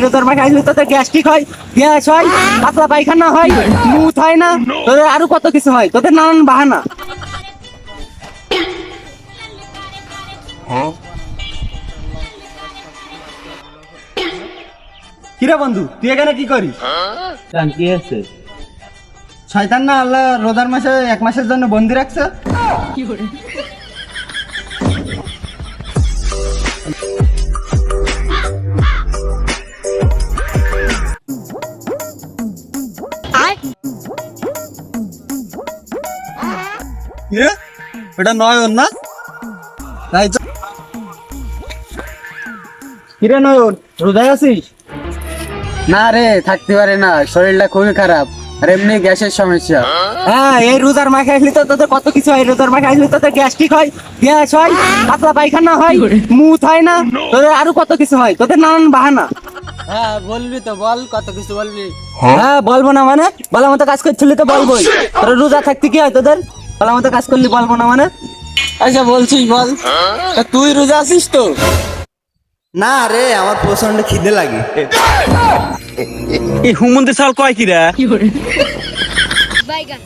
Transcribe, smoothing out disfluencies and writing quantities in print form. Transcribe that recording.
রোজার মাস আসলে তোদের গ্যাস্ট্রিক হয়, গ্যাস হয়, পাতলা পায়খানা হয়, মুত হয় না, তোদের আরো কত কিছু হয়, তোদের নানান বাহানা। কিরে বন্ধু, তুই এখানে কি করিস? কি আছে? শয়তান না আল্লাহ রোজার মাসে 1 মাসের জন্য বন্দি রাখছে। এটা নয়ন না? তাই তো। কিরে নয়ন, রোজায় আছিস? না রে, থাকতে পারে না, শরীরটা খুবই খারাপ আর এমনি গ্যাসের সমস্যা। হ্যাঁ, এই রোজার মাসে আসলে তো তোদের কত কিছু হয়। রোজার মাসে আসলে তোদের গ্যাস্ট্রিক হয়, গ্যাস হয়, পাতলা পায়খানা হয়, মুত হয় না, তোদের আরো কত কিছু হয়, তোদের নানান বাহানা। হ্যাঁ বলবি তো, বল কত কিছু বলবি। হ্যাঁ বলবো না মানে? বলা মতো কাজ করছিলি তো বলবোই। তোর রোজা থাকতে কি হয় তোদের? বলা মতো কাজ করলি বলবো না মানে? আচ্ছা বলছিস বল, তা তুই রোজা আছিস তো? না রে, আমার প্রচন্ড খিদে লাগে। এই হুমন্দি সাল কয় কিরা? বাইগান